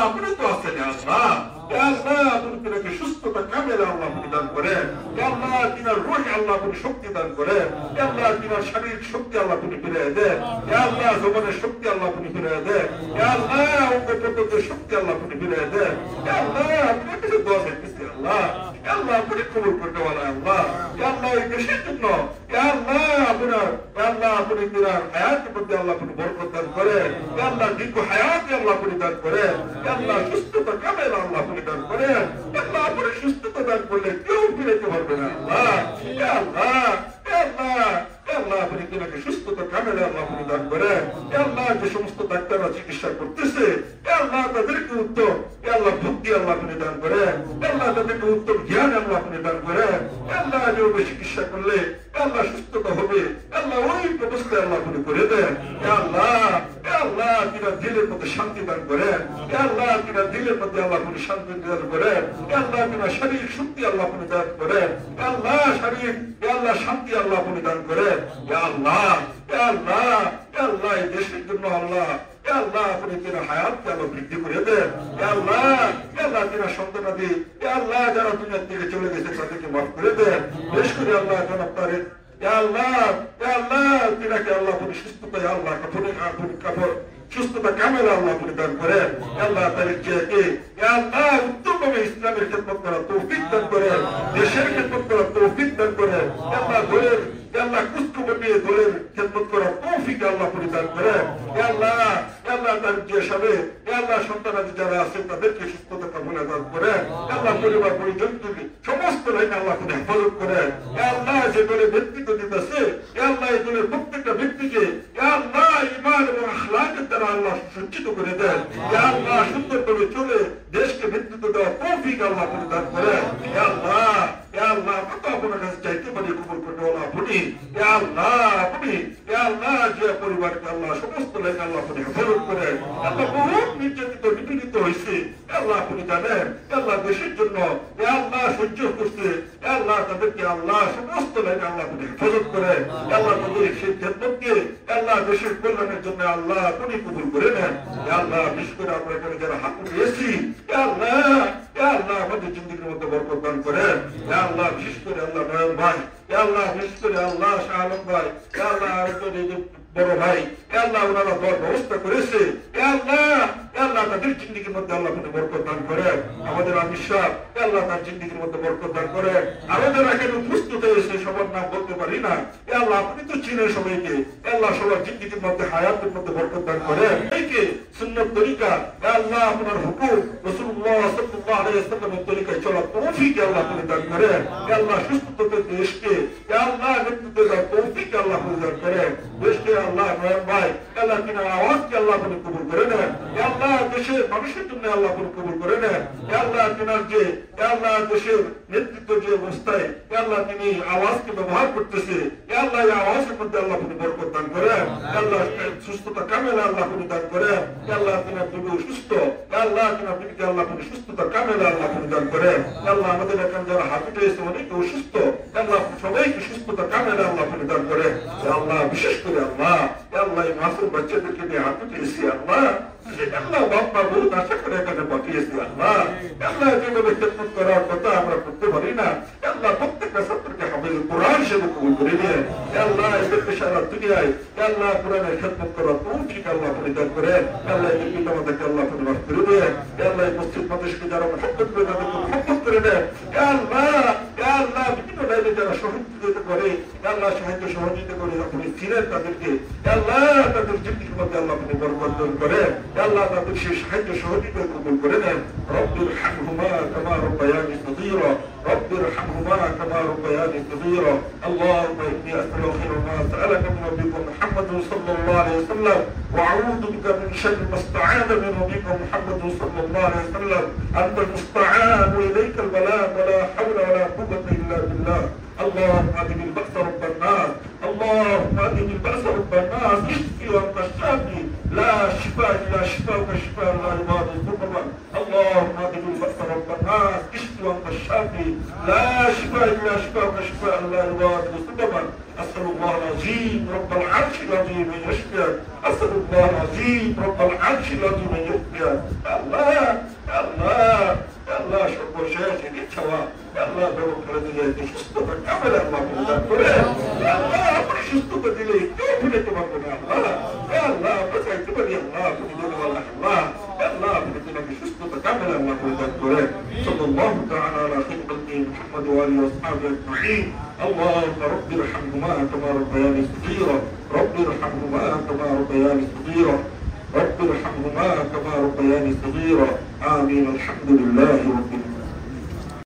আপনি তো আছেন আল্লাহ। আল্লাহ আপনি তিনাকে সুস্থতা কামেলা আল্লাহ আপনি দান করেন। আল্লাহ তিনার রুহে আল্লাহ আপনি শক্তি দান করেন। আল্লাহ তিনার শারীরিক শক্তি আল্লাহ আপনি ফিরিয়ে দেন। আল্লাহ জবানের শক্তি আল্লাহ আপনি ফিরিয়ে দেন। আল্লাহ অঙ্গ প্রত্যঙ্গের শক্তি আল্লাহ আপনি ফিরিয়ে দেন। আল্লাহ আপনি কিছু দোয়া চাইতেছি আল্লাহ। আল্লাহ আপনি কবুল করতে বলেন আল্লাহ। আল্লাহ এই দেশের জন্য আল্লাহ আপনার আল্লাহ আপনি তিনার হায়াতের মধ্যে আল্লাহ আপনি বরকত দান করেন। আল্লাহ দীর্ঘ হায়াত আল্লাহ আপনি দান করেন। আল্লাহ সুস্থতা কামেলা আল্লাহ আপনি দান করেন। আল্লাহ আপনি সুস্থতা দান করলে কেউ ফিরাইতে পারবে না আল্লাহ। আল্লাহ আল্লাহ আল্লাহ আপনি তিনাকে সুস্থতা কামেলা আল্লাহ আপনি দান করেন। আল্লাহ যে সমস্ত ডাক্তাররা চিকিৎসা করতেছে আল্লাহ তাদেরকে উত্তম আল্লাহ বুদ্ধি আল্লাহ আপনি দান করেন। আল্লাহ তাদেরকে উত্তম জ্ঞান আল্লাহ আপনি দান করেন। আল্লাহ যেভাবে চিকিৎসা করলে আল্লাহ সুস্থতা হবে আল্লাহ ওই ব্যবস্থা আল্লাহ আপনি করে দেন। আল্লাহ আল্লাহ তিনা দিলের মধ্যে শান্তি দান করেন। আল্লাহ তিনা দিলের মধ্যে আল্লাহ আপনি শান্তি দান করেন। আল্লাহ তিনা শারীরিক শক্তি আল্লাহ আপনি দান করেন। আল্লাহ শারীরিক আল্লাহ শান্তি আল্লাহ আপনি দান করেন। আল্লাহ আল্লাহ আল্লাহ এই দেশের জন্য আল্লাহ আল্লাহ আপনি তিনা হায়াতকে আল্লাহ বৃদ্ধি করে দেন। আল্লাহ আল্লাহ তিনা সন্তানাদি আল্লাহ যারা দুনিয়ার থেকে চলে গেছে তাদেরকে মাফ করে দেন। বেশ করে আল্লাহ জনাব তারেক আল্লাহ আল্লাহ তিনাকে আল্লাহ আপনি সুস্থতায় আল্লাহ কাপড় সুস্থতা কামেলা আল্লাহ আপনি দান করেন। আল্লাহ তারেক জিয়াকে আল্লাহ উত্তমভাবে ইসলামের খেদমত করার তৌফিক দান করেন। দেশের খেদমত করার তৌফিক দান করেন। আল্লাহ দলের আল্লাহ কুস্তুবর নিয়ে দলের খেদমত করার তৌফিক আল্লাহ আপনি দান করেন। আল্লাহ আল্লাহ তারেক জিয়া সাহেব আল্লাহ সন্তানাদি যারা আছে তাদেরকে সুস্থতা কামনা দান করেন। আল্লাহ পরিবার পরিজনকে সমস্ত লাইনে আল্লাহ আপনি হেফাজত করেন। আল্লাহ যে দলের নেতৃত্ব দিতেছে আল্লাহ এই দলের প্রত্যেকটা ব্যক্তিকে আল্লাহ ঈমান এবং আখলাকের দ্বারা আল্লাহ সজ্জিত করে দেন। আল্লাহ সুন্দরভাবে চলে দেশকে নেতৃত্ব দেওয়ার তৌফিক আল্লাহ আপনি দান করেন। আল্লাহ আল্লাহ কত আপনার কাছে চাইতে পারি কবুল করতে আল্লাহ আপনি আল্লাহ আপনি আল্লাহ যে পরিবারকে আল্লাহ সমস্ত লাইনে আল্লাহ আপনি হেফাজত করেন। আল্লাহ বহুত নির্যাতিত নিপীড়িত হয়েছে আল্লাহ আপনি জানেন। আল্লাহ দেশের জন্য আল্লাহ সহ্য করছে আল্লাহ তাদেরকে আল্লাহ সমস্ত লাইনে আল্লাহ আপনি হেফাজত করেন। আল্লাহ তাদের সেই খেদমতকে আল্লাহ দেশের কল্যাণের জন্য আল্লাহ আপনি কবুল করে নেন। আল্লাহ বিশেষ করে আমরা এখানে যারা হাত উঠিয়েছি আল্লাহ আল্লাহ আমাদের জিন্দিগির মধ্যে বরকত দান করেন। আল্লাহ বিশেষ করে আল্লাহ নয়ন ভাই আল্লাহ বিশেষ করে আল্লাহ শাহ আলম ভাই আল্লাহ বড় ভাই আল্লাহ ওনারা দল ব্যবস্থা করেছে আল্লাহ আল্লাহ তাদের জিন্দিগির মধ্যে আল্লাহ আপনি বরকত দান করেন। আমাদের আমির সাহেব আল্লাহ তার জিন্দিগির মধ্যে বরকত দান করেন। আমাদের এখানে উপস্থিত হয়েছে সবার নাম বলতে পারি না আল্লাহ আপনি তো চিনেন সবাইকে আল্লাহ সবার জিন্দিগির মধ্যে হায়াতের মধ্যে বরকত দান করেন। এইকে সুন্নত তরিকা আল্লাহ আপনার হুকুম রাসূলুল্লাহ সাল্লাল্লাহু আলাইহি ওয়াসাল্লামের তরিকায় চলার তৌফিক আল্লাহ আপনি দান করেন। আল্লাহ সুস্থতা দেশকে আল্লাহ নেতৃত্ব দেওয়ার তৌফিক আল্লাহ আপনি দান করেন। দেশকে আল্লাহ ভাই আল্লাহ তিনার আওয়াজকে আল্লাহ আপনি কবুল করে নেন। আল্লাহ দেশের মানুষের জন্য আল্লাহ আপনি কবুল করে নেন। আল্লাহ তিনার যে আল্লাহ দেশের নেতৃত্ব যে অবস্থায় আল্লাহ তিনি আওয়াজকে ব্যবহার করতেছে আল্লাহ এই আওয়াজের মধ্যে আল্লাহ আপনি বরকত দান করেন। আল্লাহ সুস্থতা কামেলা আল্লাহ আপনি দান করেন। আল্লাহ তিনার বিবি সুস্থ আল্লাহ তিনার বিবিকে আল্লাহ আপনি সুস্থতা কামেলা আল্লাহ আপনি দান করেন। আল্লাহ আমাদের এখানে যারা হাত উঠেছে অনেকে অসুস্থ আল্লাহ সবাইকে সুস্থতা কামেলা আল্লাহ আপনি দান করেন। আল্লাহ বিশেষ করে আল্লাহ আল্লাহ এই মাসুম বাচ্চাদেরকে নিয়ে হাত উঠেছি আল্লাহ আল্লাহ বাপ্পা বহুত আশা করে এখানে পাঠিয়েছি আল্লাহ আল্লাহ যেভাবে খেদমত করার কথা আমরা করতে পারি না আল্লাহ প্রত্যেকটা ছাত্রকে হাফেজ কোরআন হিসেবে কবুল করে নিয়ে আল্লাহ এদেরকে সারা দুনিয়ায় আল্লাহ কোরআনের খেদমত করার তৌফিক আল্লাহ আপনি দান করেন। আল্লাহ এই পিতামাতাকে আল্লাহ আপনি মাফ করে দেন। আল্লাহ এই মসজিদ মাদ্রাসাকে যারা মহব্বত করে তাদেরকে মহব্বত করে দেন। আল্লাহ আল্লাহ বিভিন্ন লাইনে যারা সহযোগিতা করে আল্লাহ সাহায্য সহযোগিতা করে আপনি ছিলেন তাদেরকে আল্লাহ তাদের জিন্দিগির মধ্যে আল্লাহ আপনি বরকত দান করেন। আল্লাহ তাদের সেই সাহায্য সহযোগিতা কবুল করে নেন। রব্বির হামহুমা কামা রাব্বায়ানি সগীরা রব্বির হামহুমা কামা রাব্বায়ানি সগীরা আল্লাহুম্মা ইন্নী আস'আলুকা মা সা'আলাকা মিন রাব্বিকা মুহাম্মাদুন সাল্লাল্লাহু আলাইহি ওয়াসাল্লাম ওয়া আউযু বিকা মিন শাররি মা ইসতা'আযা মিন রাব্বিকা মুহাম্মাদুন সাল্লাল্লাহু আলাইহি ওয়াসাল্লাম আনতাল মুস্তা'আন ওয়া ইলাইকাল বালাগ ওয়া লা হাওলা ওয়া লা কুওয়াতা ইল্লা বিল্লাহ اللهم اذهب البأس رب الناس اللهم اذهب البأس رب الناس اشفي وانت الشافي لا شفاء الا شفاءك شفاء لا يغادر سقما اللهم اذهب البأس رب الناس اشفي وانت الشافي لا شفاء الا شفاءك شفاء لا يغادر سقما اسال الله العظيم رب العرش العظيم ان يشفيك اسال الله العظيم رب العرش العظيم ان يشفيك الله দিলে কেউ ফেরাতে পারবে না আল্লাহ। আল্লাহ বাঁচাইতে পারি আল্লাহ, তুমি বলে আল্লাহ আল্লাহ আপনি তোমাকে সুস্থতা কামেল আল্লাহ করে দান করেন। সাল্লাল্লাহু তাআলা আলা খায়রি মুহাম্মদ ওয়া আলিহি ওয়া সাহবিহি আজমাইন। আল্লাহুম্মা রাব্বির হামহুমা কামা রাব্বায়ানি সগীরা, রাব্বির হামহুমা কামা রাব্বায়ানি সগীরা، রাব্বির হামহুমা কামা রাব্বায়ানি সগীরা। آمين. الحمد لله رب العالمين.